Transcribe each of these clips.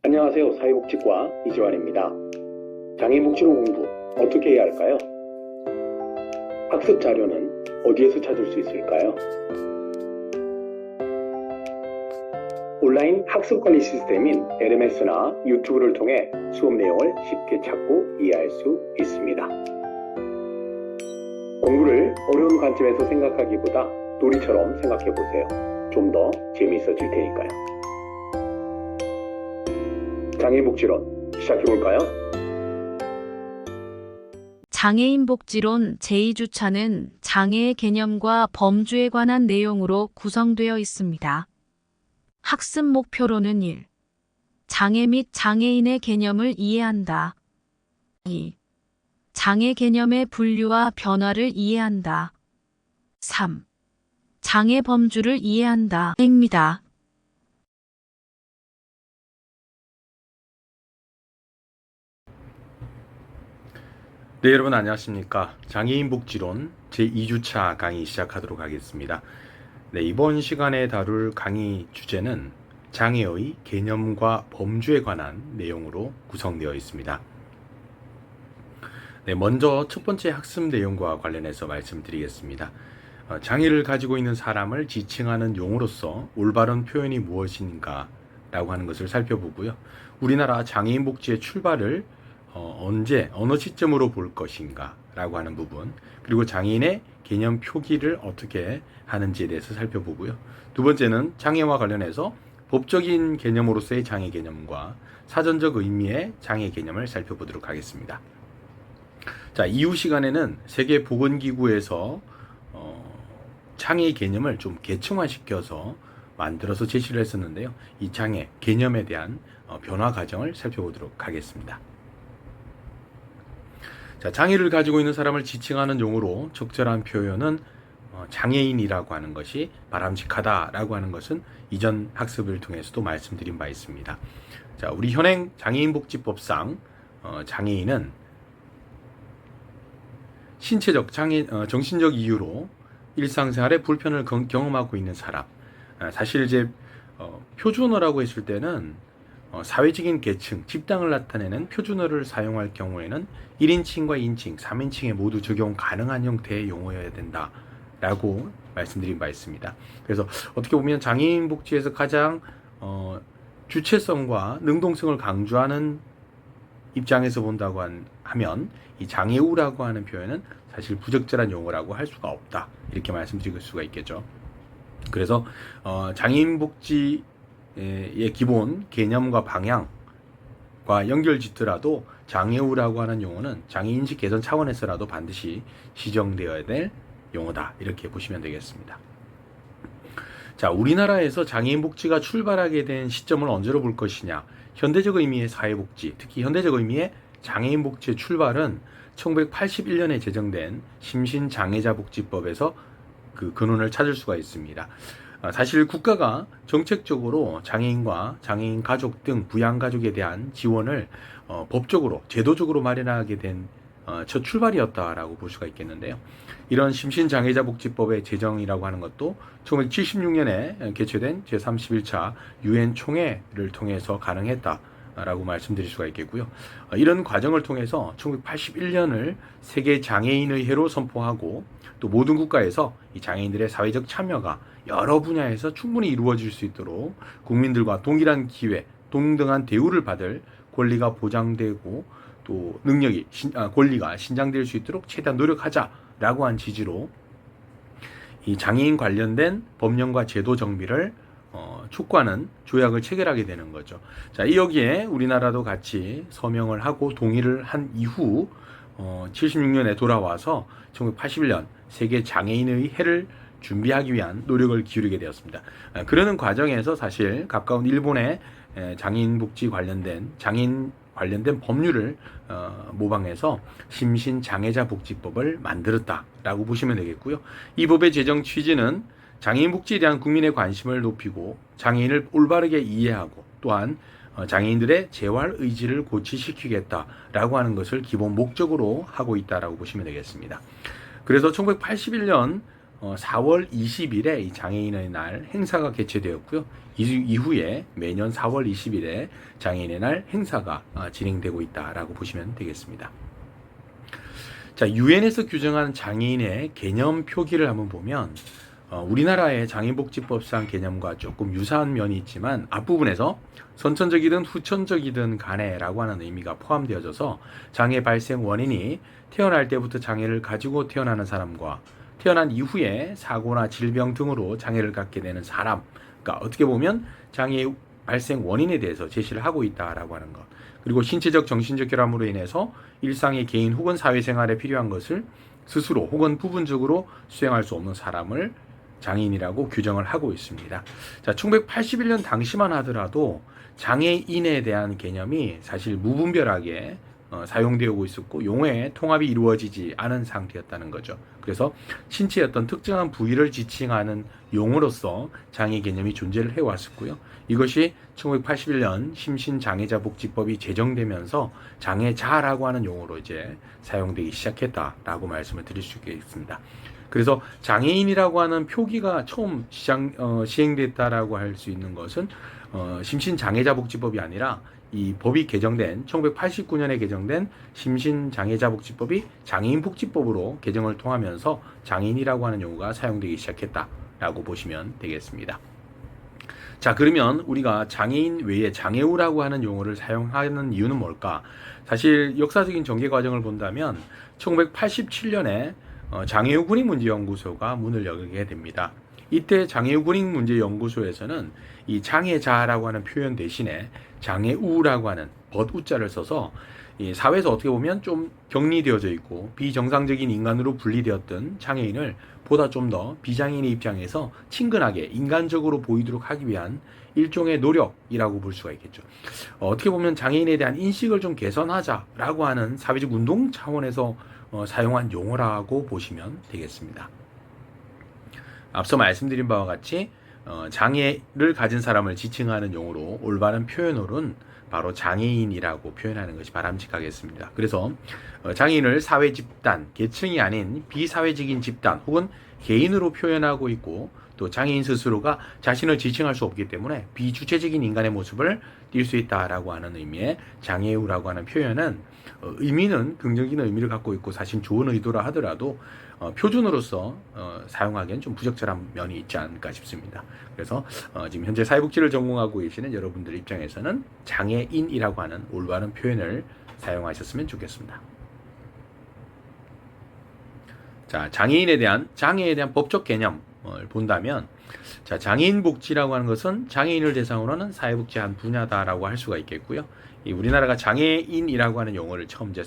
안녕하세요. 사회복지과 이지환입니다. 장애인복지로 공부 어떻게 해야 할까요? 학습 자료는 어디에서 찾을 수 있을까요? 온라인 학습관리 시스템인 LMS나 유튜브를 통해 수업 내용을 쉽게 찾고 이해할 수 있습니다. 공부를 어려운 관점에서 생각하기보다 놀이처럼 생각해보세요. 좀 더 재미있어질 테니까요. 장애인복지론 시작해볼까요? 장애인복지론 제2주차는 장애의 개념과 범주에 관한 내용으로 구성되어 있습니다. 학습 목표로는 1. 장애 및 장애인의 개념을 이해한다. 2. 장애 개념의 분류와 변화를 이해한다. 3. 장애 범주를 이해한다. 입니다. 네, 여러분 안녕하십니까. 장애인복지론 제2주차 강의 시작하도록 하겠습니다. 네, 이번 시간에 다룰 강의 주제는 장애의 개념과 범주에 관한 내용으로 구성되어 있습니다. 네, 먼저 첫 번째 학습 내용과 관련해서 말씀드리겠습니다. 장애를 가지고 있는 사람을 지칭하는 용어로서 올바른 표현이 무엇인가 라고 하는 것을 살펴보고요. 우리나라 장애인 복지의 출발을 언제, 어느 시점으로 볼 것인가 라고 하는 부분, 그리고 장애인의 개념 표기를 어떻게 하는지에 대해서 살펴보고요. 두 번째는 장애와 관련해서 법적인 개념으로서의 장애 개념과 사전적 의미의 장애 개념을 살펴보도록 하겠습니다. 자, 이후 시간에는 세계보건기구에서 장애 개념을 좀 계층화시켜서 만들어서 제시를 했었는데요. 이 장애 개념에 대한 변화 과정을 살펴보도록 하겠습니다. 자, 장애를 가지고 있는 사람을 지칭하는 용어로 적절한 표현은 장애인이라고 하는 것이 바람직하다라고 하는 것은 이전 학습을 통해서도 말씀드린 바 있습니다. 자, 우리 현행 장애인복지법상 장애인은 신체적 정신적 이유로 일상생활에 불편을 경험하고 있는 사람. 사실 이제 표준어라고 했을 때는 사회적인 계층, 집단을 나타내는 표준어를 사용할 경우에는 1인칭과 2인칭, 3인칭에 모두 적용 가능한 형태의 용어여야 된다라고 말씀드린 바 있습니다. 그래서 어떻게 보면 장애인 복지에서 가장 주체성과 능동성을 강조하는 입장에서 본다고 하면 이 장애우라고 하는 표현은 사실 부적절한 용어라고 할 수가 없다, 이렇게 말씀드릴 수가 있겠죠. 그래서 장애인 복지의 기본 개념과 방향과 연결짓더라도 장애우라고 하는 용어는 장애인식 개선 차원에서라도 반드시 시정되어야 될 용어다, 이렇게 보시면 되겠습니다. 자, 우리나라에서 장애인 복지가 출발하게 된 시점을 언제로 볼 것이냐. 현대적 의미의 사회복지, 특히 현대적 의미의 장애인 복지의 출발은 1981년에 제정된 심신장애자복지법에서 그 근원을 찾을 수가 있습니다. 사실 국가가 정책적으로 장애인과 장애인 가족 등 부양가족에 대한 지원을 법적으로, 제도적으로 마련하게 된 첫 출발이었다라고 볼 수가 있겠는데요. 이런 심신장애자복지법의 제정이라고 하는 것도 1976년에 개최된 제31차 유엔 총회를 통해서 가능했다라고 말씀드릴 수가 있겠고요. 이런 과정을 통해서 1981년을 세계 장애인의 해로 선포하고, 또 모든 국가에서 이 장애인들의 사회적 참여가 여러 분야에서 충분히 이루어질 수 있도록 국민들과 동일한 기회, 동등한 대우를 받을 권리가 보장되고, 또 능력이 권리가 신장될 수 있도록 최대한 노력하자라고 한 취지로 이 장애인 관련된 법령과 제도 정비를 촉구하는 조약을 체결하게 되는 거죠. 자, 여기에 우리나라도 같이 서명을 하고 동의를 한 이후 76년에 돌아와서 1981년 세계 장애인의 해를 준비하기 위한 노력을 기울이게 되었습니다. 그러는 과정에서 사실 가까운 일본의 장애인 복지 장애인 관련된 법률을 모방해서 심신장애자복지법을 만들었다라고 보시면 되겠고요. 이 법의 제정 취지는 장애인 복지에 대한 국민의 관심을 높이고 장애인을 올바르게 이해하고, 또한 장애인들의 재활 의지를 고취시키겠다라고 하는 것을 기본 목적으로 하고 있다라고 보시면 되겠습니다. 그래서 1981년 4월 20일에 이 장애인의 날 행사가 개최되었고요. 이후에 매년 4월 20일에 장애인의 날 행사가 진행되고 있다라고 보시면 되겠습니다. 자, 유엔에서 규정한 장애인의 개념 표기를 한번 보면 우리나라의 장애인복지법상 개념과 조금 유사한 면이 있지만 앞부분에서 선천적이든 후천적이든 간에라고 하는 의미가 포함되어져서 장애 발생 원인이 태어날 때부터 장애를 가지고 태어나는 사람과 태어난 이후에 사고나 질병 등으로 장애를 갖게 되는 사람, 그러니까 어떻게 보면 장애 발생 원인에 대해서 제시를 하고 있다라고 하는 것. 그리고 신체적, 정신적 결함으로 인해서 일상의 개인 혹은 사회생활에 필요한 것을 스스로 혹은 부분적으로 수행할 수 없는 사람을 장애인이라고 규정을 하고 있습니다. 자, 1981년 당시만 하더라도 장애인에 대한 개념이 사실 무분별하게 사용되고 있었고 용어의 통합이 이루어지지 않은 상태였다는 거죠. 그래서 신체의 어떤 특정한 부위를 지칭하는 용어로서 장애 개념이 존재를 해왔었고요. 이것이 1981년 심신장애자복지법이 제정되면서 장애자라고 하는 용어로 이제 사용되기 시작했다라고 말씀을 드릴 수 있겠습니다. 그래서 장애인이라고 하는 표기가 처음 시행됐다라고 할 수 있는 것은 심신장애자복지법이 아니라 이 법이 개정된 1989년에 개정된 심신장애자복지법이 장애인복지법으로 개정을 통하면서 장애인이라고 하는 용어가 사용되기 시작했다라고 보시면 되겠습니다. 자, 그러면 우리가 장애인 외에 장애우라고 하는 용어를 사용하는 이유는 뭘까? 사실 역사적인 전개 과정을 본다면 1987년에 장애우 군인문제연구소가 문을 열게 됩니다. 이때 장애우 군인문제연구소에서는 이 장애자라고 하는 표현 대신에 장애우라고 하는 벗우자를 써서 이 사회에서 어떻게 보면 좀 격리되어져 있고 비정상적인 인간으로 분리되었던 장애인을 보다 좀 더 비장애인의 입장에서 친근하게 인간적으로 보이도록 하기 위한 일종의 노력이라고 볼 수가 있겠죠. 어떻게 보면 장애인에 대한 인식을 좀 개선하자라고 하는 사회적 운동 차원에서 사용한 용어라고 보시면 되겠습니다. 앞서 말씀드린 바와 같이 장애를 가진 사람을 지칭하는 용어로 올바른 표현으로는 바로 장애인이라고 표현하는 것이 바람직하겠습니다. 그래서 장애인을 사회 집단, 계층이 아닌 비사회적인 집단 혹은 개인으로 표현하고 있고 또 장애인 스스로가 자신을 지칭할 수 없기 때문에 비주체적인 인간의 모습을 띌 수 있다라고 하는 의미의 장애우라고 하는 표현은 의미는 긍정적인 의미를 갖고 있고 사실 좋은 의도라 하더라도 표준으로서 사용하기엔 좀 부적절한 면이 있지 않을까 싶습니다. 그래서 지금 현재 사회복지를 전공하고 계시는 여러분들 입장에서는 장애인이라고 하는 올바른 표현을 사용하셨으면 좋겠습니다. 자, 장애에 대한 법적 개념을 본다면 자, 장애인 복지라고 하는 것은 장애인을 대상으로 하는 사회복지 한 분야다라고 할 수가 있겠고요. 우리나라가 장애인이라고 하는 용어를 처음 이제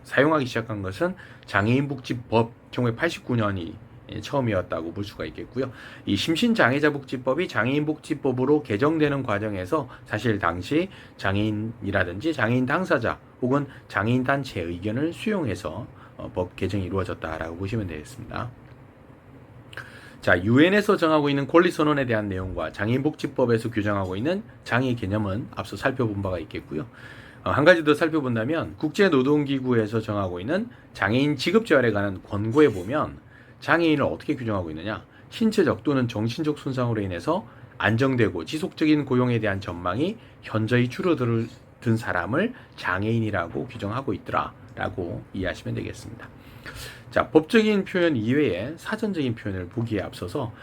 사용하기 시작한 것은 장애인복지법 1989년이 처음이었다고 볼 수가 있겠고요. 이 심신장애자복지법이 장애인복지법으로 개정되는 과정에서 사실 당시 장애인이라든지 장애인 당사자 혹은 장애인 단체의 의견을 수용해서 법 개정이 이루어졌다라고 보시면 되겠습니다. 자, 유엔에서 정하고 있는 권리선언에 대한 내용과 장애인복지법에서 규정하고 있는 장애 개념은 앞서 살펴본 바가 있겠고요. 한 가지 더 살펴본다면 국제노동기구에서 정하고 있는 장애인 직업재활에 관한 권고에 보면 장애인을 어떻게 규정하고 있느냐, 신체적 또는 정신적 손상으로 인해서 안정되고 지속적인 고용에 대한 전망이 현저히 줄어든 사람을 장애인이라고 규정하고 있더라라고 이해하시면 되겠습니다. 자, 법적인 표현 이외에 사전적인 표현을 보기에 앞서서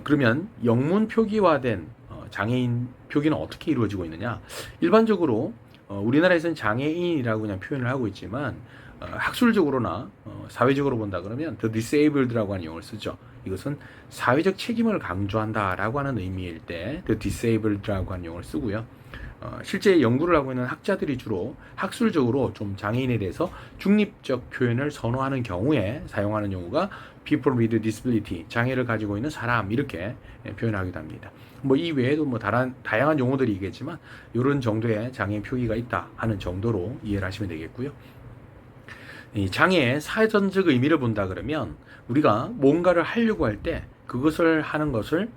그러면 영문 표기화된 장애인 표기는 어떻게 이루어지고 있느냐? 일반적으로 우리나라에서는 장애인이라고 그냥 표현을 하고 있지만 학술적으로나 사회적으로 본다 그러면 the disabled라고 하는 용어를 쓰죠. 이것은 사회적 책임을 강조한다라고 하는 의미일 때 the disabled라고 하는 용어를 쓰고요. 실제 연구를 하고 있는 학자들이 주로 학술적으로 좀 장애인에 대해서 중립적 표현을 선호하는 경우에 사용하는 용어가 people with disability, 장애를 가지고 있는 사람 이렇게 표현하기도 합니다. 뭐 이 외에도 뭐 다양한 용어들이 있겠지만 이런 정도의 장애 표기가 있다 하는 정도로 이해를 하시면 되겠고요. 이 장애의 사전적 의미를 본다 그러면 우리가 뭔가를 하려고 할 때 그것을 하는 것을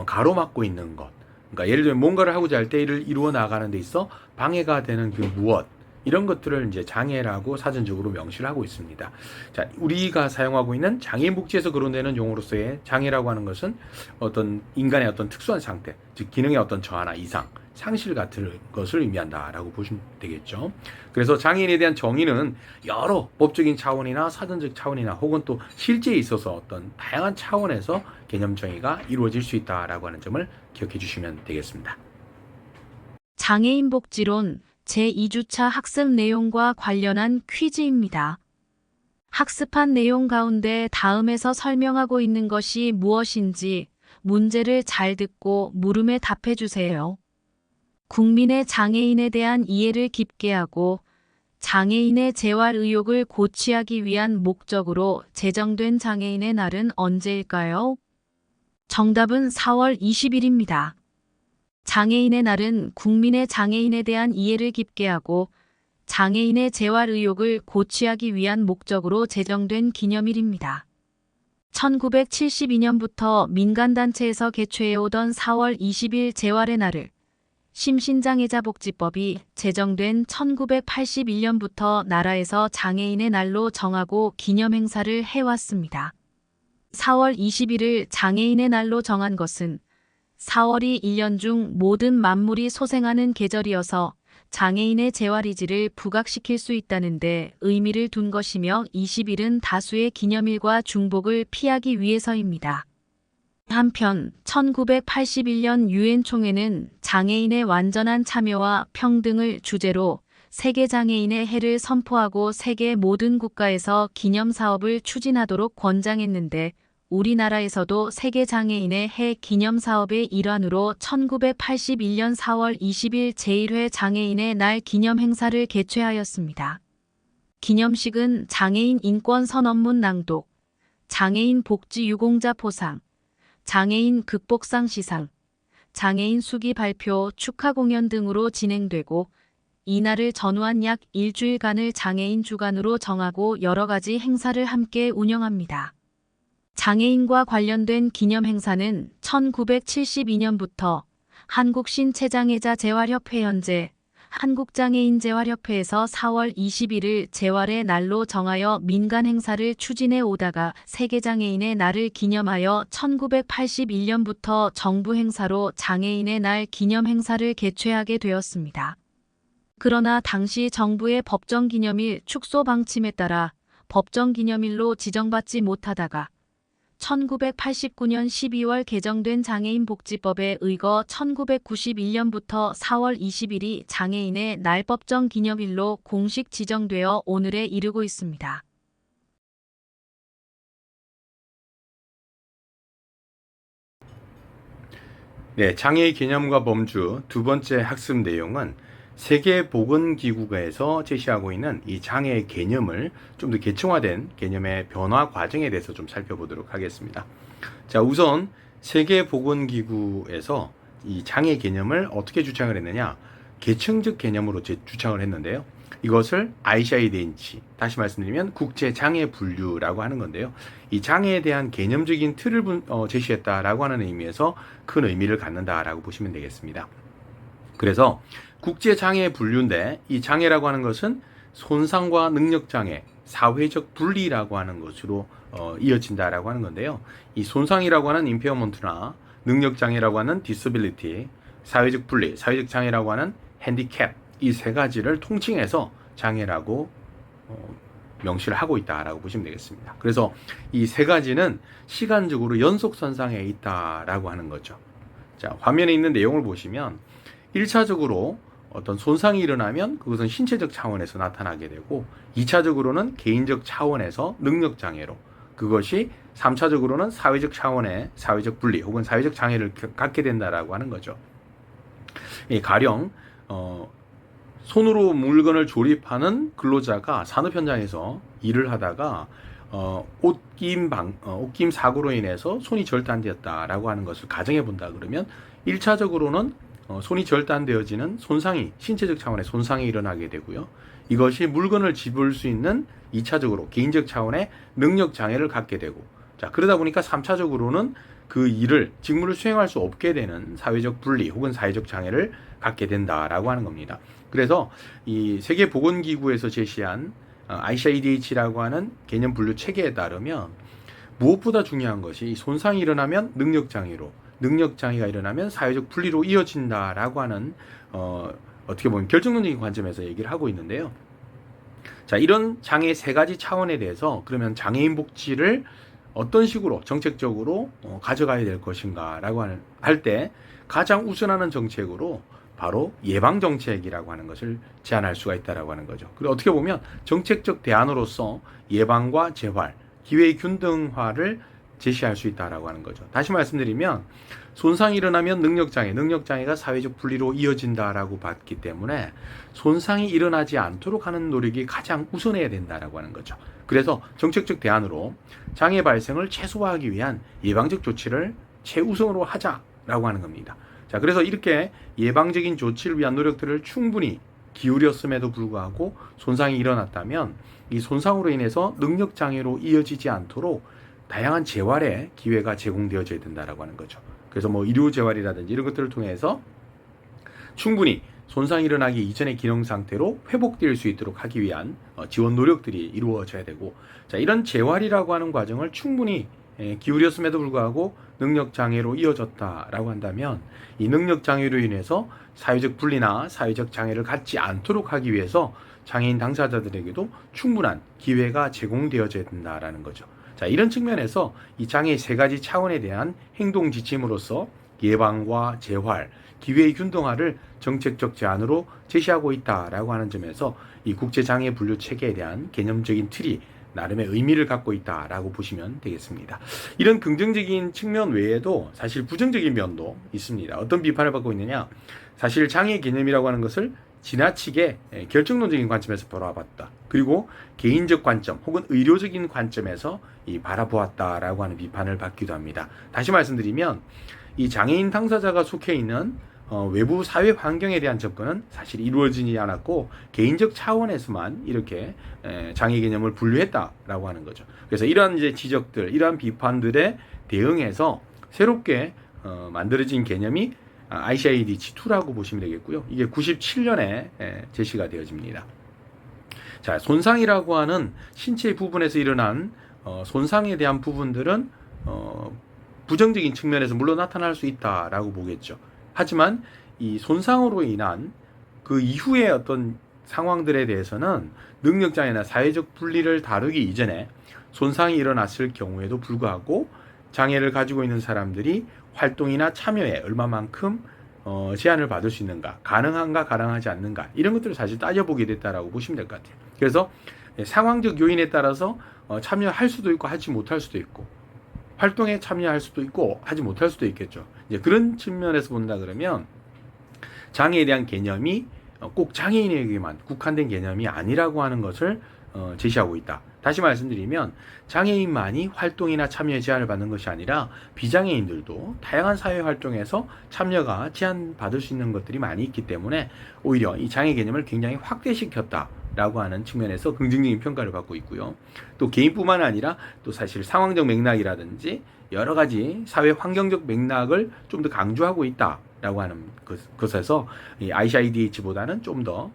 가로막고 있는 것, 그러니까 예를 들면 뭔가를 하고자 할 때 이를 이루어 나가는 데 있어 방해가 되는 그 무엇, 이런 것들을 이제 장애라고 사전적으로 명시를 하고 있습니다. 자, 우리가 사용하고 있는 장애인 복지에서 거론되는 용어로서의 장애라고 하는 것은 어떤 인간의 어떤 특수한 상태, 즉 기능의 어떤 저하나 이상, 상실 같은 것을 의미한다라고 보시면 되겠죠. 그래서 장애인에 대한 정의는 여러 법적인 차원이나 사전적 차원이나 혹은 또 실제에 있어서 어떤 다양한 차원에서 개념 정의가 이루어질 수 있다라고 하는 점을 기억해 주시면 되겠습니다. 장애인 복지론 제2주차 학습 내용과 관련한 퀴즈입니다. 학습한 내용 가운데 다음에서 설명하고 있는 것이 무엇인지 문제를 잘 듣고 물음에 답해 주세요. 국민의 장애인에 대한 이해를 깊게 하고 장애인의 재활 의욕을 고취하기 위한 목적으로 제정된 장애인의 날은 언제일까요? 정답은 4월 20일입니다. 장애인의 날은 국민의 장애인에 대한 이해를 깊게 하고 장애인의 재활 의욕을 고취하기 위한 목적으로 제정된 기념일입니다. 1972년부터 민간단체에서 개최해오던 4월 20일 재활의 날을 심신장애자 복지법이 제정된 1981년부터 나라에서 장애인의 날로 정하고 기념 행사를 해왔습니다. 4월 20일을 장애인의 날로 정한 것은 4월이 1년 중 모든 만물이 소생하는 계절이어서 장애인의 재활의지를 부각시킬 수 있다는 데 의미를 둔 것이며 20일은 다수의 기념일과 중복을 피하기 위해서입니다. 한편 1981년 유엔 총회는 장애인의 완전한 참여와 평등을 주제로 세계 장애인의 해를 선포하고 세계 모든 국가에서 기념 사업을 추진하도록 권장했는데 우리나라에서도 세계 장애인의 해 기념 사업의 일환으로 1981년 4월 20일 제1회 장애인의 날 기념 행사를 개최하였습니다. 기념식은 장애인 인권 선언문 낭독, 장애인 복지 유공자 포상, 장애인 극복상 시상, 장애인 수기 발표 축하 공연 등으로 진행되고 이날을 전후한 약 일주일간을 장애인 주간으로 정하고 여러 가지 행사를 함께 운영합니다. 장애인과 관련된 기념 행사는 1972년부터 한국신체장애자 재활협회 현재 한국장애인재활협회에서 4월 20일을 재활의 날로 정하여 민간 행사를 추진해 오다가 세계장애인의 날을 기념하여 1981년부터 정부 행사로 장애인의 날 기념 행사를 개최하게 되었습니다. 그러나 당시 정부의 법정기념일 축소 방침에 따라 법정기념일로 지정받지 못하다가 1989년 12월 개정된 장애인복지법에 의거 1991년부터 4월 20일이 장애인의 날 법정 기념일로 공식 지정되어 오늘에 이르고 있습니다. 네, 장애의 개념과 범주 두 번째 학습 내용은 세계보건기구에서 제시하고 있는 이 장애의 개념을 좀 더 계층화된 개념의 변화 과정에 대해서 좀 살펴보도록 하겠습니다. 자, 우선 세계보건기구에서 이 장애 개념을 어떻게 주창을 했느냐? 계층적 개념으로 주창을 했는데요. 이것을 ICD-10, 다시 말씀드리면 국제장애분류라고 하는 건데요. 이 장애에 대한 개념적인 틀을 제시했다라고 하는 의미에서 큰 의미를 갖는다라고 보시면 되겠습니다. 그래서 국제장애분류인데 이 장애라고 하는 것은 손상과 능력장애, 사회적 분리라고 하는 것으로 이어진다라고 하는 건데요. 이 손상이라고 하는 임페어먼트나 능력장애라고 하는 디서빌리티, 사회적 분리, 사회적 장애라고 하는 핸디캡, 이 세 가지를 통칭해서 장애라고 명시를 하고 있다라고 보시면 되겠습니다. 그래서 이 세 가지는 시간적으로 연속선상에 있다라고 하는 거죠. 자, 화면에 있는 내용을 보시면 1차적으로 어떤 손상이 일어나면 그것은 신체적 차원에서 나타나게 되고 2차적으로는 개인적 차원에서 능력장애로, 그것이 3차적으로는 사회적 차원의 사회적 분리 혹은 사회적 장애를 갖게 된다라고 하는 거죠. 가령 손으로 물건을 조립하는 근로자가 산업 현장에서 일을 하다가 옷김 사고로 인해서 손이 절단되었다라고 하는 것을 가정해 본다 그러면 1차적으로는 손이 절단되어지는 손상이, 신체적 차원의 손상이 일어나게 되고요. 이것이 물건을 집을 수 있는 2차적으로 개인적 차원의 능력 장애를 갖게 되고, 자, 그러다 보니까 3차적으로는 그 일을 직무를 수행할 수 없게 되는 사회적 분리 혹은 사회적 장애를 갖게 된다라고 하는 겁니다. 그래서 이 세계보건기구에서 제시한 ICIDH라고 하는 개념 분류 체계에 따르면 무엇보다 중요한 것이 손상이 일어나면 능력장애로, 능력장애가 일어나면 사회적 분리로 이어진다라고 하는 어떻게 보면 결정론적인 관점에서 얘기를 하고 있는데요. 자, 이런 장애 세 가지 차원에 대해서 그러면 장애인 복지를 어떤 식으로 정책적으로 가져가야 될 것인가라고 할 때 가장 우선하는 정책으로 바로 예방 정책이라고 하는 것을 제안할 수가 있다라고 하는 거죠. 그리고 어떻게 보면 정책적 대안으로서 예방과 재활, 기회의 균등화를 제시할 수 있다라고 하는 거죠. 다시 말씀드리면 손상이 일어나면 능력장애, 능력장애가 사회적 분리로 이어진다라고 봤기 때문에 손상이 일어나지 않도록 하는 노력이 가장 우선해야 된다라고 하는 거죠. 그래서 정책적 대안으로 장애 발생을 최소화하기 위한 예방적 조치를 최우선으로 하자라고 하는 겁니다. 자, 그래서 이렇게 예방적인 조치를 위한 노력들을 충분히 기울였음에도 불구하고 손상이 일어났다면 이 손상으로 인해서 능력장애로 이어지지 않도록 다양한 재활의 기회가 제공되어져야 된다라고 하는 거죠. 그래서 뭐 의료 재활이라든지 이런 것들을 통해서 충분히 손상이 일어나기 이전의 기능 상태로 회복될 수 있도록 하기 위한 지원 노력들이 이루어져야 되고, 자, 이런 재활이라고 하는 과정을 충분히 기울였음에도 불구하고 능력장애로 이어졌다라고 한다면 이 능력장애로 인해서 사회적 분리나 사회적 장애를 갖지 않도록 하기 위해서 장애인 당사자들에게도 충분한 기회가 제공되어져야 된다라는 거죠. 자, 이런 측면에서 이 장애 세 가지 차원에 대한 행동 지침으로서 예방과 재활, 기회의 균등화를 정책적 제안으로 제시하고 있다라고 하는 점에서 이 국제장애 분류 체계에 대한 개념적인 틀이 나름의 의미를 갖고 있다라고 보시면 되겠습니다. 이런 긍정적인 측면 외에도 사실 부정적인 면도 있습니다. 어떤 비판을 받고 있느냐? 사실 장애 개념이라고 하는 것을 지나치게 결정론적인 관점에서 바라봤다. 그리고 개인적 관점 혹은 의료적인 관점에서 바라보았다라고 하는 비판을 받기도 합니다. 다시 말씀드리면 이 장애인 당사자가 속해 있는 외부 사회 환경에 대한 접근은 사실 이루어지지 않았고 개인적 차원에서만 이렇게 장애 개념을 분류했다라고 하는 거죠. 그래서 이러한 이제 지적들, 이러한 비판들에 대응해서 새롭게 만들어진 개념이 ICIDH2라고 보시면 되겠고요. 이게 97년에 제시가 되어집니다. 자, 손상이라고 하는 신체 부분에서 일어난 손상에 대한 부분들은 부정적인 측면에서 물론 나타날 수 있다라고 보겠죠. 하지만 이 손상으로 인한 그 이후의 어떤 상황들에 대해서는 능력장애나 사회적 분리를 다루기 이전에 손상이 일어났을 경우에도 불구하고 장애를 가지고 있는 사람들이 활동이나 참여에 얼마만큼 제한을 받을 수 있는가, 가능한가, 가능하지 않는가, 이런 것들을 사실 따져보게 됐다라고 보시면 될 것 같아요. 그래서 상황적 요인에 따라서 참여할 수도 있고 하지 못할 수도 있고, 활동에 참여할 수도 있고 하지 못할 수도 있겠죠. 이제 그런 측면에서 본다 그러면 장애에 대한 개념이 꼭 장애인에게만 국한된 개념이 아니라고 하는 것을 제시하고 있다. 다시 말씀드리면 장애인만이 활동이나 참여에 제한을 받는 것이 아니라 비장애인들도 다양한 사회 활동에서 참여가 제한받을 수 있는 것들이 많이 있기 때문에 오히려 이 장애 개념을 굉장히 확대시켰다라고 하는 측면에서 긍정적인 평가를 받고 있고요. 또 개인뿐만 아니라 또 사실 상황적 맥락이라든지 여러 가지 사회 환경적 맥락을 좀 더 강조하고 있다라고 하는 것에서 이 ICIDH보다는 좀 더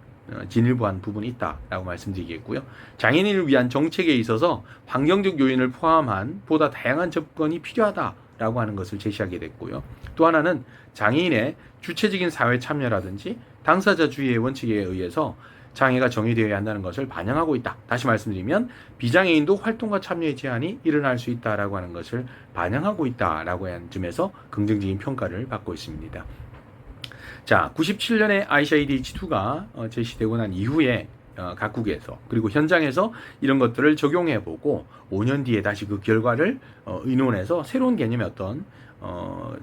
진일보한 부분이 있다라고 말씀드리겠고요. 장애인을 위한 정책에 있어서 환경적 요인을 포함한 보다 다양한 접근이 필요하다라고 하는 것을 제시하게 됐고요. 또 하나는 장애인의 주체적인 사회 참여라든지 당사자주의의 원칙에 의해서 장애가 정의되어야 한다는 것을 반영하고 있다. 다시 말씀드리면 비장애인도 활동과 참여의 제한이 일어날 수 있다라고 하는 것을 반영하고 있다라고 하는 점에서 긍정적인 평가를 받고 있습니다. 자, 97년에 ICIDH2가 제시되고 난 이후에 각국에서 그리고 현장에서 이런 것들을 적용해보고 5년 뒤에 다시 그 결과를 의논해서 새로운 개념의 어떤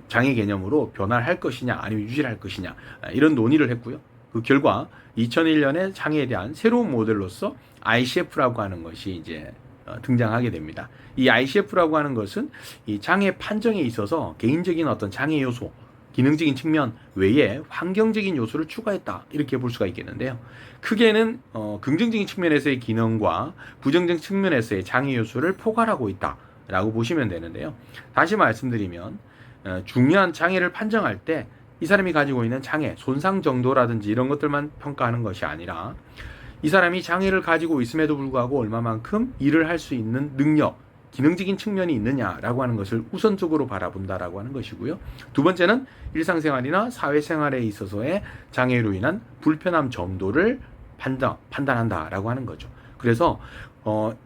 장애 개념으로 변화를 할 것이냐 아니면 유지를 할 것이냐 이런 논의를 했고요. 그 결과 2001년에 장애에 대한 새로운 모델로서 ICF라고 하는 것이 이제 등장하게 됩니다. 이 ICF라고 하는 것은 이 장애 판정에 있어서 개인적인 어떤 장애 요소, 기능적인 측면 외에 환경적인 요소를 추가했다, 이렇게 볼 수가 있겠는데요. 크게는 긍정적인 측면에서의 기능과 부정적인 측면에서의 장애 요소를 포괄하고 있다 라고 보시면 되는데요. 다시 말씀드리면 중요한 장애를 판정할 때 이 사람이 가지고 있는 장애, 손상 정도라든지 이런 것들만 평가하는 것이 아니라 이 사람이 장애를 가지고 있음에도 불구하고 얼마만큼 일을 할 수 있는 능력, 기능적인 측면이 있느냐라고 하는 것을 우선적으로 바라본다라고 하는 것이고요. 두 번째는 일상생활이나 사회생활에 있어서의 장애로 인한 불편함 정도를 판단한다라고 하는 거죠. 그래서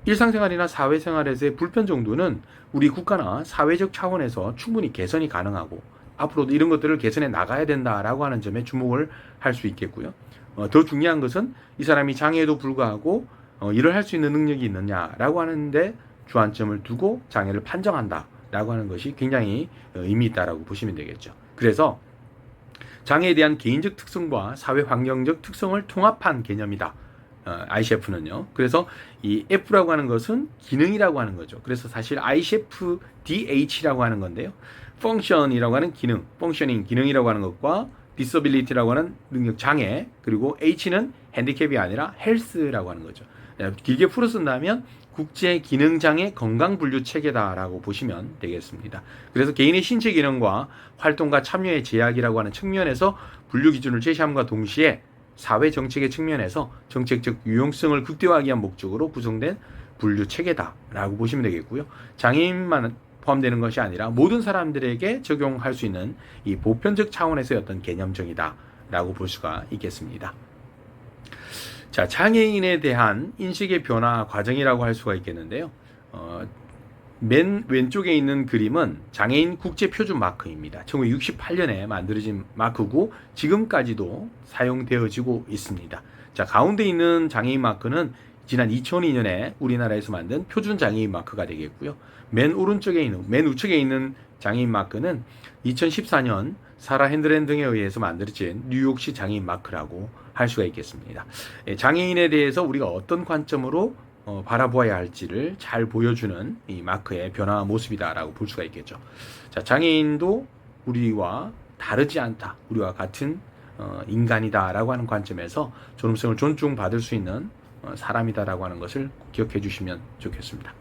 일상생활이나 사회생활에서의 불편 정도는 우리 국가나 사회적 차원에서 충분히 개선이 가능하고 앞으로도 이런 것들을 개선해 나가야 된다라고 하는 점에 주목을 할 수 있겠고요. 더 중요한 것은 이 사람이 장애에도 불구하고 일을 할 수 있는 능력이 있느냐라고 하는데 주안점을 두고 장애를 판정한다라고 하는 것이 굉장히 의미 있다라고 보시면 되겠죠. 그래서 장애에 대한 개인적 특성과 사회 환경적 특성을 통합한 개념이다. ICF는요. 그래서 이 F라고 하는 것은 기능이라고 하는 거죠. 그래서 사실 ICF-DH라고 하는 건데요. Function이라고 하는 기능, Functioning 기능이라고 하는 것과 Disability라고 하는 능력 장애, 그리고 H는 핸디캡이 아니라 Health라고 하는 거죠. 길게 풀어 쓴다면 국제 기능 장애 건강 분류 체계다라고 보시면 되겠습니다. 그래서 개인의 신체 기능과 활동과 참여의 제약이라고 하는 측면에서 분류 기준을 제시함과 동시에 사회 정책의 측면에서 정책적 유용성을 극대화하기 위한 목적으로 구성된 분류 체계다라고 보시면 되겠고요. 장애인만 포함되는 것이 아니라 모든 사람들에게 적용할 수 있는 이 보편적 차원에서의 어떤 개념정이다라고 볼 수가 있겠습니다. 자, 장애인에 대한 인식의 변화 과정이라고 할 수가 있겠는데요. 맨 왼쪽에 있는 그림은 장애인 국제표준 마크입니다. 1968년에 만들어진 마크고 지금까지도 사용되어지고 있습니다. 자, 가운데 있는 장애인 마크는 지난 2002년에 우리나라에서 만든 표준 장애인 마크가 되겠고요. 맨 우측에 있는 장애인 마크는 2014년 사라 핸드랜 등에 의해서 만들어진 뉴욕시 장애인 마크라고 할 수가 있겠습니다. 장애인에 대해서 우리가 어떤 관점으로 바라보아야 할지를 잘 보여주는 이 마크의 변화 모습이다라고 볼 수가 있겠죠. 자, 장애인도 우리와 다르지 않다, 우리와 같은 인간이다라고 하는 관점에서 존엄성을 존중받을 수 있는 사람이다라고 하는 것을 기억해 주시면 좋겠습니다.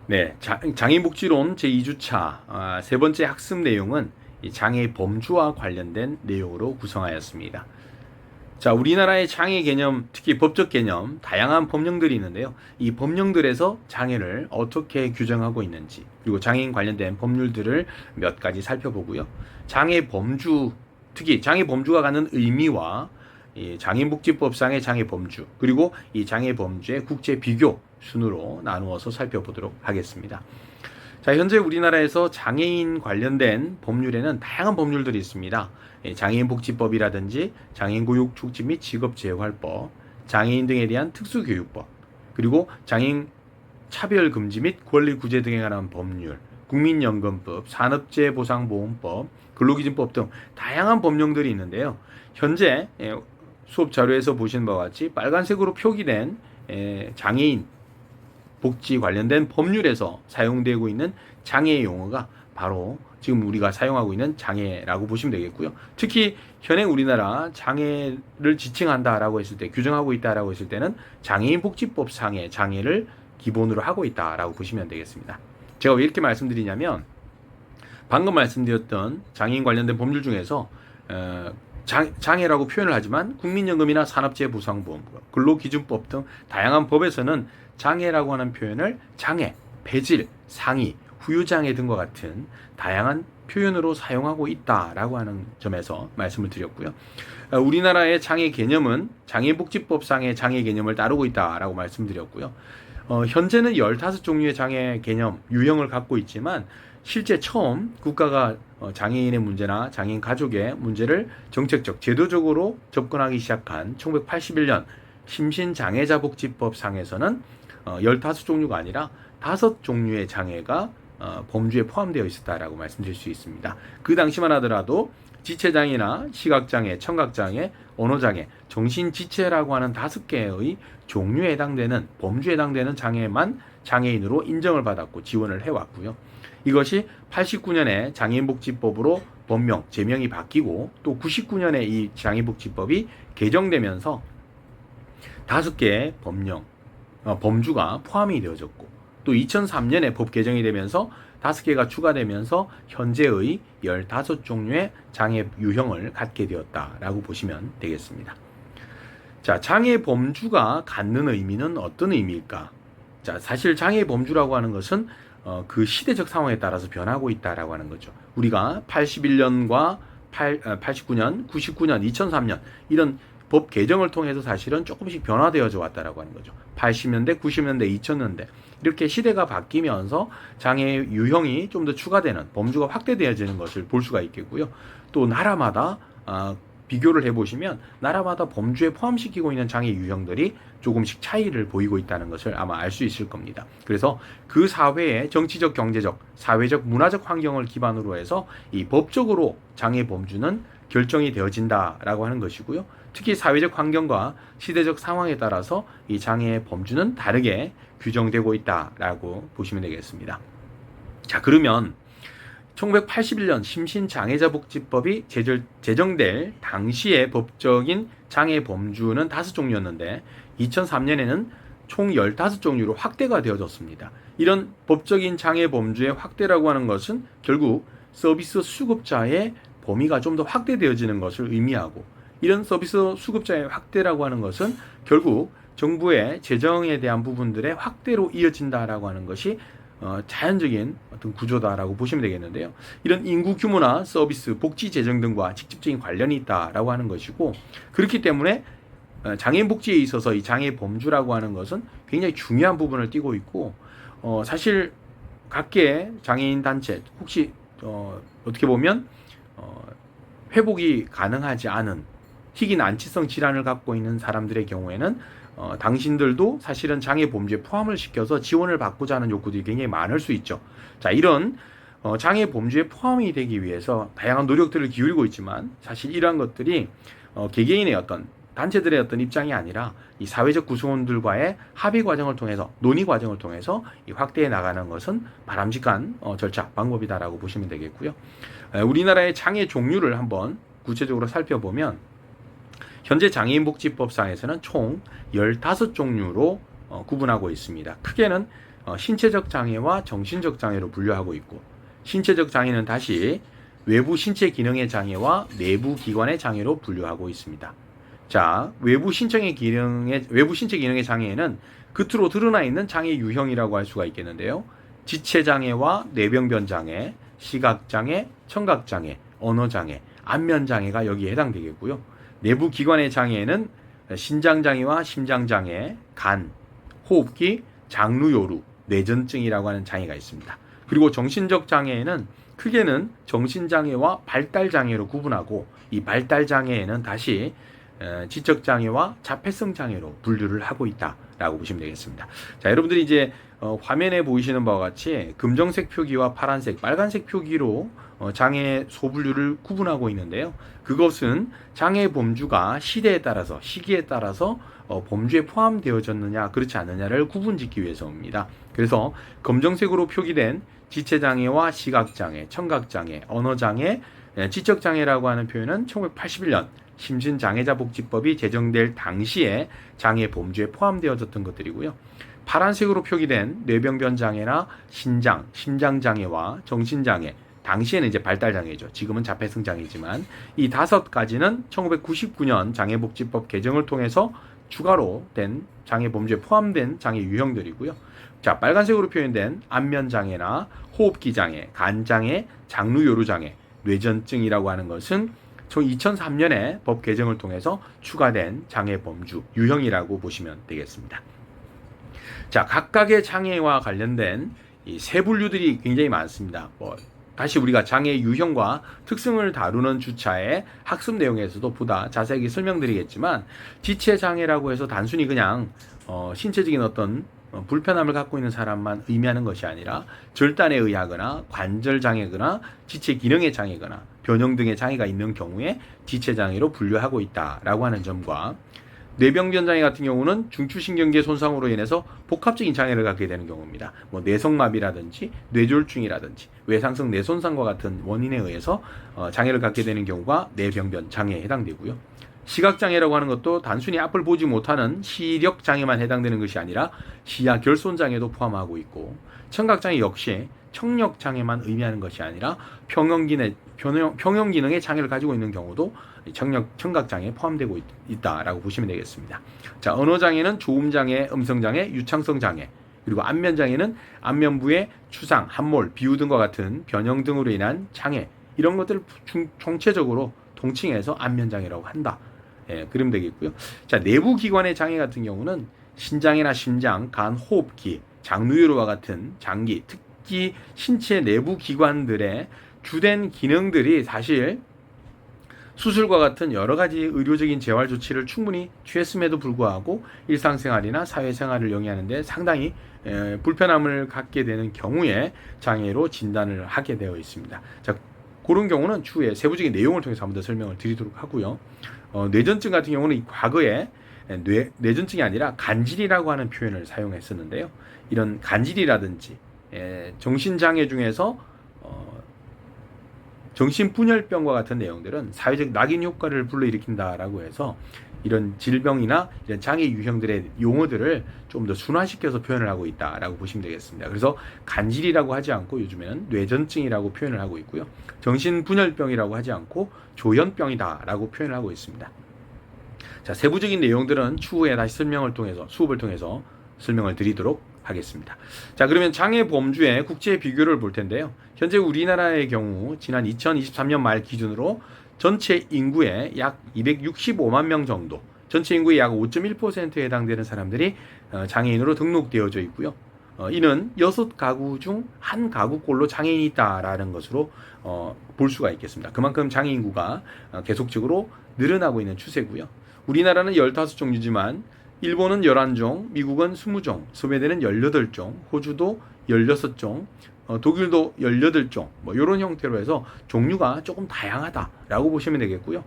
네, 장애복지론 제2주차 세 번째 학습 내용은 이 장애 범주와 관련된 내용으로 구성하였습니다. 자, 우리나라의 장애 개념, 특히 법적 개념, 다양한 법령들이 있는데요. 이 법령들에서 장애를 어떻게 규정하고 있는지, 그리고 장애인 관련된 법률들을 몇 가지 살펴보고요. 장애 범주, 특히 장애 범주가 갖는 의미와 이 장애인복지법상의 장애 범주, 그리고 이 장애 범주의 국제 비교 순으로 나누어서 살펴보도록 하겠습니다. 자, 현재 우리나라에서 장애인 관련된 법률에는 다양한 법률들이 있습니다. 장애인복지법이라든지 장애인고육촉진 및 직업재활법, 장애인 등에 대한 특수교육법, 그리고 장애인 차별금지 및 권리구제 등에 관한 법률, 국민연금법, 산업재해보상보험법, 근로기준법 등 다양한 법령들이 있는데요. 현재 수업 자료에서 보시는 바와 같이 빨간색으로 표기된 장애인 복지 관련된 법률에서 사용되고 있는 장애 용어가 바로 지금 우리가 사용하고 있는 장애라고 보시면 되겠고요. 특히 현행 우리나라 장애를 지칭한다라고 했을 때, 규정하고 있다라고 했을 때는 장애인 복지법상의 장애를 기본으로 하고 있다라고 보시면 되겠습니다. 제가 왜 이렇게 말씀드리냐면 방금 말씀드렸던 장애인 관련된 법률 중에서 장애라고 표현을 하지만 국민연금이나 산업재해보상보험법, 근로기준법 등 다양한 법에서는 장애라고 하는 표현을 장애, 배질, 상해, 후유장애 등과 같은 다양한 표현으로 사용하고 있다라고 하는 점에서 말씀을 드렸고요. 우리나라의 장애 개념은 장애인복지법상의 장애 개념을 따르고 있다라고 말씀드렸고요. 현재는 15종류의 장애 개념, 유형을 갖고 있지만 실제 처음 국가가 장애인의 문제나 장애인 가족의 문제를 정책적, 제도적으로 접근하기 시작한 1981년 심신장애자복지법 상에서는 15종류가 아니라 5종류의 장애가 범주에 포함되어 있었다라고 말씀드릴 수 있습니다. 그 당시만 하더라도 지체장애나 시각장애, 청각장애, 언어장애, 정신지체라고 하는 5개의 종류에 해당되는, 범주에 해당되는 장애만 장애인으로 인정을 받았고 지원을 해왔고요. 이것이 89년에 장애인복지법으로 법명, 제명이 바뀌고 또 99년에 이 장애복지법이 개정되면서 5개의 법령, 범주가 포함이 되어졌고 또 2003년에 법 개정이 되면서 5개가 추가되면서 현재의 15종류의 장애 유형을 갖게 되었다라고 보시면 되겠습니다. 자, 장애 범주가 갖는 의미는 어떤 의미일까? 자, 사실 장애 범주라고 하는 것은 그 시대적 상황에 따라서 변하고 있다라고 하는 거죠. 우리가 81년과 89년, 99년, 2003년 이런 법 개정을 통해서 사실은 조금씩 변화되어져 왔다라고 하는 거죠. 80년대, 90년대, 2000년대 이렇게 시대가 바뀌면서 장애 유형이 좀 더 추가되는 범주가 확대되어지는 것을 볼 수가 있겠고요. 또 나라마다 비교를 해보시면 나라마다 범주에 포함시키고 있는 장애 유형들이 조금씩 차이를 보이고 있다는 것을 아마 알 수 있을 겁니다. 그래서 그 사회의 정치적, 경제적, 사회적, 문화적 환경을 기반으로 해서 이 법적으로 장애 범주는 결정이 되어진다라고 하는 것이고요. 특히 사회적 환경과 시대적 상황에 따라서 이 장애의 범주는 다르게 규정되고 있다라고 보시면 되겠습니다. 자, 그러면 1981년 심신장애자복지법이 제정될 당시의 법적인 장애 범주는 5종류였는데 2003년에는 총 15종류로 확대가 되어졌습니다. 이런 법적인 장애 범주의 확대라고 하는 것은 결국 서비스 수급자의 범위가 좀 더 확대되어지는 것을 의미하고 이런 서비스 수급자의 확대라고 하는 것은 결국 정부의 재정에 대한 부분들의 확대로 이어진다라고 하는 것이 자연적인 어떤 구조다라고 보시면 되겠는데요. 이런 인구 규모나 서비스, 복지 재정 등과 직접적인 관련이 있다라고 하는 것이고 그렇기 때문에 장애인 복지에 있어서 이 장애 범주라고 하는 것은 굉장히 중요한 부분을 띠고 있고 사실 각계 장애인 단체 혹시 어떻게 보면 회복이 가능하지 않은 희귀 난치성 질환을 갖고 있는 사람들의 경우에는 당신들도 사실은 장애 범주에 포함을 시켜서 지원을 받고자 하는 욕구들이 굉장히 많을 수 있죠. 자, 이런 장애 범주에 포함이 되기 위해서 다양한 노력들을 기울이고 있지만 사실 이러한 것들이 개개인의 어떤 단체들의 어떤 입장이 아니라 이 사회적 구성원들과의 합의 과정을 통해서 논의 과정을 통해서 이 확대해 나가는 것은 바람직한 절차 방법이다라고 보시면 되겠고요. 우리나라의 장애 종류를 한번 구체적으로 살펴보면 현재 장애인복지법상에서는 총 15종류로 구분하고 있습니다. 크게는 신체적 장애와 정신적 장애로 분류하고 있고 신체적 장애는 다시 외부 신체 기능의 장애와 내부 기관의 장애로 분류하고 있습니다. 자, 외부 신체 기능의 장애에는 겉으로 드러나 있는 장애 유형이라고 할 수가 있겠는데요. 지체 장애와 뇌병변 장애, 시각 장애, 청각 장애, 언어 장애, 안면 장애가 여기에 해당되겠고요. 내부 기관의 장애에는 신장 장애와 심장 장애, 간, 호흡기, 장루요루, 뇌전증이라고 하는 장애가 있습니다. 그리고 정신적 장애에는 크게는 정신장애와 발달장애로 구분하고 이 발달장애에는 다시 지적장애와 자폐성 장애로 분류를 하고 있다라고 보시면 되겠습니다. 자, 여러분들이 이제 화면에 보이시는 바와 같이 금정색 표기와 파란색, 빨간색 표기로 장애 소분류를 구분하고 있는데요. 그것은 장애 범주가 시대에 따라서, 시기에 따라서 범주에 포함되어졌느냐 그렇지 않느냐를 구분짓기 위해서입니다. 그래서 검정색으로 표기된 지체장애와 시각장애, 청각장애, 언어장애, 지적장애라고 하는 표현은 1981년 심신장애자복지법이 제정될 당시에 장애 범주에 포함되어졌던 것들이고요. 파란색으로 표기된 뇌병변 장애나 신장, 심장장애와 정신장애, 당시에는 이제 발달장애죠. 지금은 자폐성 장애지만 이 5가지는 1999년 장애복지법 개정을 통해서 추가로 된 장애 범주에 포함된 장애 유형들이고요. 자, 빨간색으로 표현된 안면장애나 호흡기장애, 간장애, 장루요루장애, 뇌전증이라고 하는 것은 2003년에 법 개정을 통해서 추가된 장애 범주 유형이라고 보시면 되겠습니다. 자, 각각의 장애와 관련된 이 세 분류들이 굉장히 많습니다. 다시 우리가 장애 유형과 특성을 다루는 주차의 학습 내용에서도 보다 자세하게 설명드리겠지만 지체장애라고 해서 단순히 그냥 신체적인 어떤 불편함을 갖고 있는 사람만 의미하는 것이 아니라 절단에 의하거나 관절장애거나 지체 기능의 장애거나 변형 등의 장애가 있는 경우에 지체장애로 분류하고 있다라고 하는 점과 뇌병변 장애 같은 경우는 중추신경계 손상으로 인해서 복합적인 장애를 갖게 되는 경우입니다. 뭐 뇌성마비라든지 뇌졸중이라든지 외상성 뇌손상과 같은 원인에 의해서 장애를 갖게 되는 경우가 뇌병변 장애에 해당되고요. 시각장애라고 하는 것도 단순히 앞을 보지 못하는 시력 장애만 해당되는 것이 아니라 시야 결손 장애도 포함하고 있고, 청각장애 역시 청력 장애만 의미하는 것이 아니라 평형 기능의 장애를 가지고 있는 경우도 청각장애에 포함되고 있다라고 보시면 되겠습니다. 자, 언어장애는 조음장애, 음성장애, 유창성 장애, 그리고 안면장애는 안면부의 추상, 함몰, 비우 등과 같은 변형 등으로 인한 장애, 이런 것들을 총체적으로 통칭해서 안면장애라고 한다. 예, 그러면 되겠고요. 자, 내부기관의 장애 같은 경우는 신장이나 심장, 간, 호흡기, 장누유로와 같은 장기, 특히 신체 내부 기관들의 주된 기능들이 사실 수술과 같은 여러 가지 의료적인 재활 조치를 충분히 취했음에도 불구하고 일상생활이나 사회생활을 영위하는 데 상당히 불편함을 갖게 되는 경우에 장애로 진단을 하게 되어 있습니다. 자, 그런 경우는 추후에 세부적인 내용을 통해서 한번 더 설명을 드리도록 하고요. 뇌전증 같은 경우는 과거에 뇌전증이 아니라 간질이라고 하는 표현을 사용했었는데요. 이런 간질이라든지 정신장애 중에서 정신분열병과 같은 내용들은 사회적 낙인 효과를 불러일으킨다라고 해서 이런 질병이나 이런 장애 유형들의 용어들을 좀 더 순화시켜서 표현을 하고 있다라고 보시면 되겠습니다. 그래서 간질이라고 하지 않고 요즘에는 뇌전증이라고 표현을 하고 있고요. 정신분열병이라고 하지 않고 조현병이다라고 표현을 하고 있습니다. 자, 세부적인 내용들은 추후에 다시 수업을 통해서 설명을 드리도록 하겠습니다. 자, 그러면 장애 범주의 국제 비교를 볼 텐데요. 현재 우리나라의 경우 지난 2023년 말 기준으로 전체 인구의 약 265만 명 정도, 전체 인구의 약 5.1%에 해당되는 사람들이 장애인으로 등록되어져 있고요. 이는 6가구 중 1가구꼴로 장애인이 있다라는 것으로 볼 수가 있겠습니다. 그만큼 장애 인구가 계속적으로 늘어나고 있는 추세고요. 우리나라는 15종류지만 일본은 11종, 미국은 20종, 스웨덴은 18종, 호주도 16종, 독일도 18종, 이런 형태로 해서 종류가 조금 다양하다라고 보시면 되겠고요.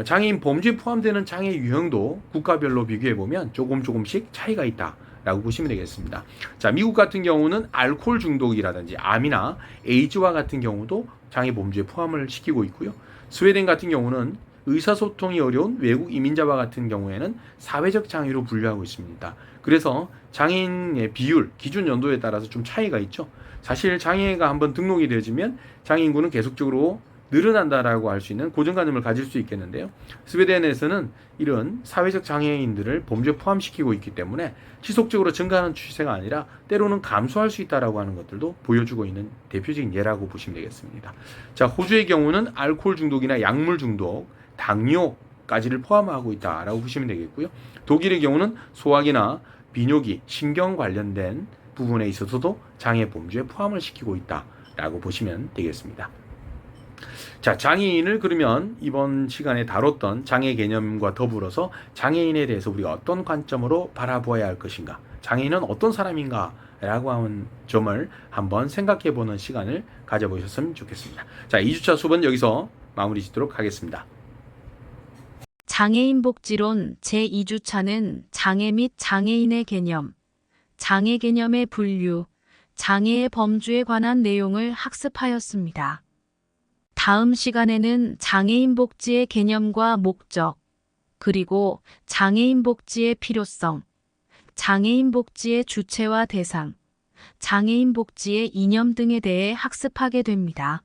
장애인 범주에 포함되는 장애 유형도 국가별로 비교해보면 조금씩 차이가 있다라고 보시면 되겠습니다. 자, 미국 같은 경우는 알코올 중독이라든지 암이나 에이즈와 같은 경우도 장애 범주에 포함을 시키고 있고요. 스웨덴 같은 경우는 의사소통이 어려운 외국 이민자와 같은 경우에는 사회적 장애로 분류하고 있습니다. 그래서 장애인의 비율, 기준 연도에 따라서 좀 차이가 있죠. 사실 장애가 한번 등록이 되어지면 장애 인구는 계속적으로 늘어난다라고 할 수 있는 고정관념을 가질 수 있겠는데요. 스웨덴에서는 이런 사회적 장애인들을 범죄에 포함시키고 있기 때문에 지속적으로 증가하는 추세가 아니라 때로는 감소할 수 있다라고 하는 것들도 보여주고 있는 대표적인 예라고 보시면 되겠습니다. 자, 호주의 경우는 알코올 중독이나 약물 중독, 당뇨까지를 포함하고 있다라고 보시면 되겠고요. 독일의 경우는 소화기나 비뇨기, 신경 관련된 부분에 있어서도 장애 범주에 포함을 시키고 있다라고 보시면 되겠습니다. 자, 장애인을 그러면 이번 시간에 다뤘던 장애 개념과 더불어서 장애인에 대해서 우리가 어떤 관점으로 바라보아야 할 것인가, 장애인은 어떤 사람인가 라고 하는 점을 한번 생각해보는 시간을 가져보셨으면 좋겠습니다. 자, 2주차 수업은 여기서 마무리 짓도록 하겠습니다. 장애인 복지론 제2주차는 장애 및 장애인의 개념, 장애 개념의 분류, 장애의 범주에 관한 내용을 학습하였습니다. 다음 시간에는 장애인 복지의 개념과 목적, 그리고 장애인 복지의 필요성, 장애인 복지의 주체와 대상, 장애인 복지의 이념 등에 대해 학습하게 됩니다.